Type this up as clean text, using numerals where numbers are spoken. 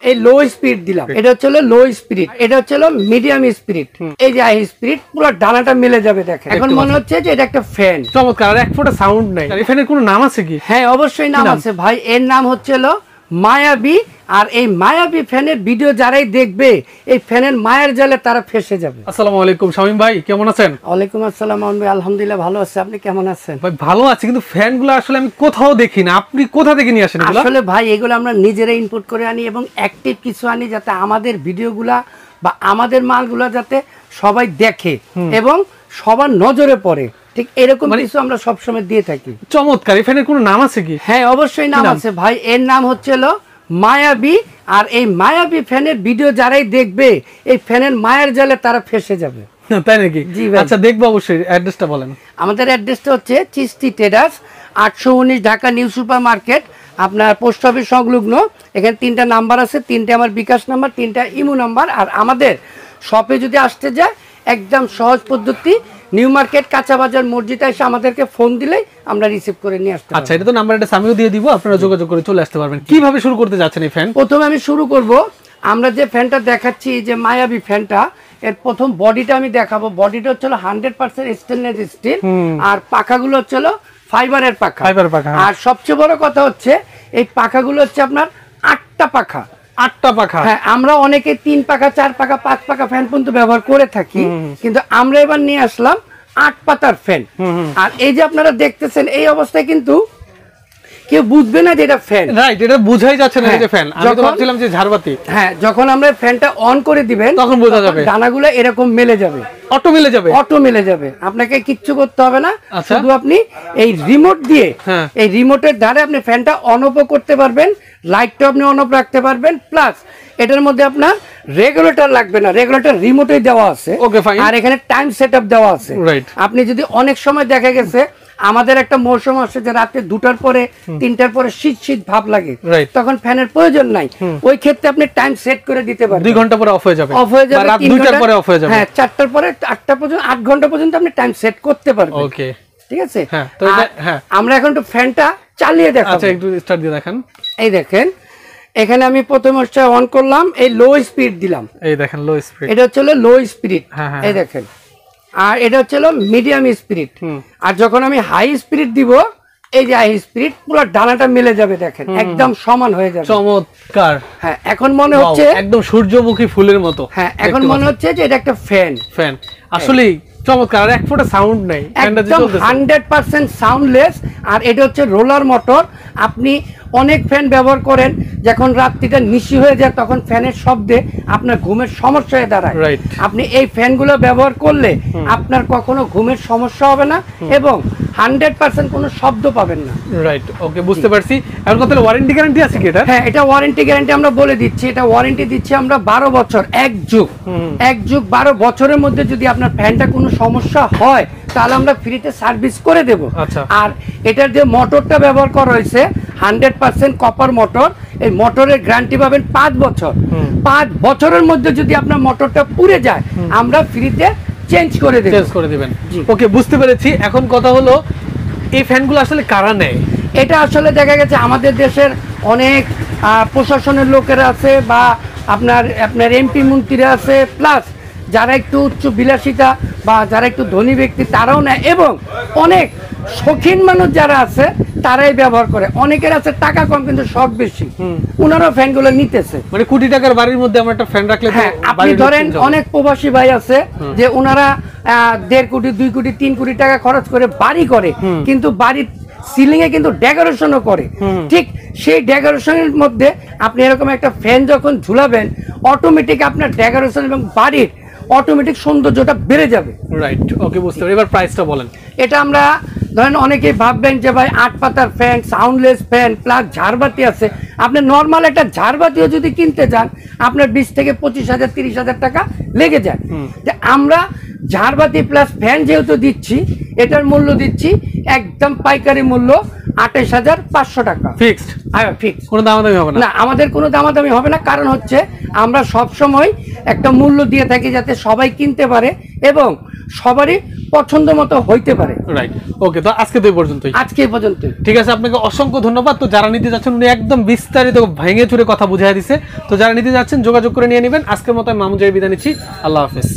এই low speed দিলাম, এটা হচ্ছে লো স্পিড, এটা হচ্ছে মিডিয়াম স্পিড, এই যে হাই স্পিড, পুরো ডানাটা মিলে যাবে। দেখেন এখন মনে হচ্ছে যে এটা একটা ফ্যান। চমৎকার। আর এক ফোঁটা সাউন্ড নাই। এই ফ্যানের কোনো নাম আছে কি? হ্যাঁ অবশ্যই নাম আছে ভাই, এর নাম হচ্ছে মায়াবী। আর এই মায়াবী ফ্যানের ভিডিও যারাই দেখবে এই ফ্যানের মায়ের জালে তারা ফেসে যাবে। আসসালামু আলাইকুম শামীম ভাই, কেমন আছেন? ওয়ালাইকুম আসসালাম মামুন ভাই, আলহামদুলিল্লাহ ভালো আছি, আপনি কেমন আছেন? ভাই ভালো আছি, কিন্তু ফ্যানগুলো আসলে আমি কোথাও দেখি না, আপনি কোথা থেকে নিয়ে আসেন এগুলো? আসলে ভাই এগুলো আমরা নিজেরাই ইনপুট করে আনি এবং অ্যাক্টিভ কিছু আনি যাতে আমাদের ভিডিওগুলা বা আমাদের মালগুলা যাতে সবাই দেখে এবং সবার নজরে পড়ে, ঠিক এরকম কিছু আমরা সবসময় দিয়ে থাকি। চমৎকার। এই ফ্যানের কোনো নাম আছে কি? হ্যাঁ অবশ্যই নাম আছে ভাই, এর নাম হচ্ছে মায়াবী। আর এই মায়াবী ফ্যানের ভিডিও যারাই দেখবে এই ফ্যানের মায়ের জালে তারা ফেসে যাবে। তাই নাকি? আচ্ছা দেখবো অবশ্যই। অ্যাড্রেসটা বলেন। আমাদের অ্যাড্রেসটা হচ্ছে Chishti traders, 819 Dhaka new super market, আপনার পোস্ট অফিস সংলগ্ন। এখানে 3টা নাম্বার আছে, 3টে আমার বিকাশ নাম্বার, 3টা ইমো নাম্বার। আর আমাদের শপে যদি আসতে যায় একদম সহজ পদ্ধতি, নিউ মার্কেট কাঁচা বাজার মসজিদে এসে আমাদেরকে ফোন দিলেই আমরা রিসিভ করে নিয়ে আসতে। আচ্ছা এটা তো নাম্বার, এটা আমিও দিয়ে দিব, আপনারা যোগাযোগ করে চলে আসতে পারবেন। কিভাবে শুরু করতে যাচ্ছেন এই ফ্যান? প্রথমে আমি শুরু করব, আমরা যে ফ্যানটা দেখাচ্ছি যে মায়াবী ফ্যানটা, এর প্রথম বডিটা আমি দেখাবো। বডিটা হচ্ছে 100% স্টেনলেস স্টিল, আর পাখাগুলো হচ্ছে ফাইবারের পাখা। আর সবচেয়ে বড় কথা হচ্ছে এই পাখাগুলো হচ্ছে আপনার 8টা পাখা। 8টা পাখা? হ্যাঁ, আমরা অনেকে 3 পাখা 4 পাখা 5 পাখা ফ্যান পর্যন্ত ব্যবহার করে থাকি, কিন্তু আমরা এবার নিয়ে আসলাম 8 পাতার ফ্যান। আর এই যে আপনারা দেখতেছেন এই অবস্থায় কিন্তু কেউ বুঝবে না যে এটা ফ্যান। রাইট, এটা বোঝাই যাচ্ছে না যে ফ্যান। আমি তো ভাবছিলাম যে ঝাড়বাতি। হ্যাঁ, যখন আমরা ফ্যানটা অন করে দিবেন তখন বোঝা যাবে, দানাগুলো এরকম মেলে যাবে, অটো মিলে যাবে। অটো মিলে যাবে, আপনাকে কিচ্ছু করতে হবে না। শুধু আপনি এই রিমোট দিয়ে, এই রিমোটের দ্বারা আপনি ফ্যানটা অন অফ করতে পারবেন, লাইটটা আপনি অন অফ রাখতে পারবেন। প্লাস এটার মধ্যে আপনার রেগুলেটর লাগবে না, রেগুলেটর রিমোটেই দেওয়া আছে। Okay fine. আর এখানে টাইম সেটআপ দেওয়া আছে। রাইট। আপনি যদি অনেক সময় দেখা গেছে আমাদের একটা মৌসুম আসছে যে রাতে 2টার পরে 3টার পরে শীত শীত ভাব লাগে, তখন ফ্যানের প্রয়োজন নাই, ওই ক্ষেত্রে আপনি টাইম সেট করে দিতে পারবেন। 2 ঘন্টা পরে অফ হয়ে যাবে, অফ হয়ে যাবে, রাত 2টার পরে অফ হয়ে যাবে। হ্যাঁ, 4টার পরে 8টা পর্যন্ত 8 ঘন্টা পর্যন্ত আপনি টাইম সেট করতে পারবেন। ওকে ঠিক আছে। হ্যাঁ, তো হ্যাঁ আমরা এখন একটু ফ্যানটা চালিয়ে দেখাবো। আচ্ছা একটু স্টার্ট দিয়ে দেখান। এই দেখেন এখানে আমি প্রথমে অন করলাম, এই লো স্পিড দিলাম, এই দেখেন লো স্পিড, এটা হচ্ছে লো স্পিড। এই দেখেন, আর এটা হচ্ছে মিডিয়াম স্পিড। আর যখন আমি হাই স্পিড দিব, এই যে হাই স্পিড, পুরো ডানাটা মিলে যাবে। দেখেন একদম সমান হয়ে যাবে। চমৎকার। হ্যাঁ, এখন মনে হচ্ছে একদম সূর্যমুখী ফুলের মতো। হ্যাঁ, এখন মনে হচ্ছে যে এটা একটা ফ্যান। ফ্যান আসলেই চমৎকার। আর এক ফোঁটা সাউন্ড নাই, একদম 100% সাউন্ডলেস। আর এটা হচ্ছে রোলার মোটর। আপনি অনেক ফ্যান ব্যবহার করেন, যখন রাত্রিটা নিশি হয়ে যায় তখন ফ্যানের শব্দে আপনার ঘুমের সমস্যা হয়ে দাঁড়ায়। আপনি এই ফ্যানগুলো ব্যবহার করলে আপনার কখনো ঘুমের সমস্যা হবে না এবং 100% কোনো শব্দ পাবেন না। রাইট, ওকে বুঝতে পারছি। এখন কথা ওয়ারেন্টি গ্যারান্টি আছে কি এটা? হ্যাঁ, এটা ওয়ারেন্টি গ্যারান্টি আমরা বলে দিচ্ছি। এটা ওয়ারেন্টি দিচ্ছি আমরা 12 বছর, এক যুগ 12 বছরের মধ্যে যদি আপনার ফ্যানটা কোনো সমস্যা হয় তাহলে আমরা ফ্রিতে সার্ভিস করে দেব। আর এটার যে মোটরটা ব্যবহার করা হয়েছে 100% কপার মোটর। এই মোটরের গ্যারান্টি পাবেন 5 বছর। 5 বছরের মধ্যে যদি আপনার মোটরটা পুড়ে যায় আমরা ফ্রিতে চেঞ্জ করে দেবেন। ওকে বুঝতে পেরেছি। এখন কথা হলো এই ফ্যানগুলো আসলে কারা নেয়? এটা আসলে দেখা গেছে আমাদের দেশের অনেক প্রশাসনের লোকেরা আছে বা আপনার এমপি মন্ত্রীরা আছে, প্লাস যারা একটু উচ্চ বিলাসিতা বা যারা একটু ধনী ব্যক্তি তারাও নেয়, এবং অনেক শৌখিন মানুষ যারা আছে তারাই ব্যবহার করে। অনেকের আছে টাকা কম কিন্তু শখ বেশি, ওনারা ফ্যানগুলো নিতেছে। মানে কোটি টাকার বাড়ির মধ্যে আমরা একটা ফ্যান রাখলে, হ্যাঁ, আপনি ধরেন অনেক প্রবাসী ভাই আছে যে ওনারা 1.5 কোটি 2 কোটি 3 কোটি টাকা খরচ করে বাড়ি করে, কিন্তু বাড়ির সিলিং এ কিন্তু ডেকোরেশনও করে। ঠিক সেই ডেকোরেশনের মধ্যে আপনি এরকম একটা ফ্যান যখন ঝুলাবেন, অটোমেটিক আপনার ডেকোরেশন এবং বাড়ির অটোমেটিক সৌন্দর্যটা বেড়ে যাবে। রাইট, ওকে বুঝতে পারি। এবার প্রাইসটা বলেন। এটা আমরা ধরেন অনেকেই ভাববেন যে ভাই 8 পাতার ফ্যান, সাউন্ডলেস ফ্যান, প্লাস ঝাড়বাতি আছে। আপনি নর্মাল একটা ঝাড়বাতিও যদি কিনতে যান আপনার 20 থেকে 25,000 30,000 টাকা লেগে যায়। যে আমরা ঝাড়বাতি প্লাস ফ্যান যেহেতু দিচ্ছি, এটার মূল্য দিচ্ছি একদম পাইকারি মূল্য 28,500 টাকা ফিক্সড। কোনো দামাদামি হবে না, আমাদের কোনো দামাদামি হবে না। কারণ হচ্ছে আমরা সব সময় একটা মূল্য দিয়ে থাকি যাতে সবাই কিনতে পারে এবং সবারই পছন্দ মতো হইতে পারে। রাইট, ওকে, তো আজকে তো এই পর্যন্তই। আজকে এই পর্যন্ত, ঠিক আছে, আপনাকে অসংখ্য ধন্যবাদ। তো যারা নিতে যাচ্ছেন উনি একদম বিস্তারিত ভেঙে চুরে কথা বুঝিয়ে দিছে। তো যারা নিতে যাচ্ছেন যোগাযোগ করে নিয়ে নেবেন। আজকের মতো আমি মামুন জাহি বিদায় নিচ্ছি। আল্লাহ হাফেজ।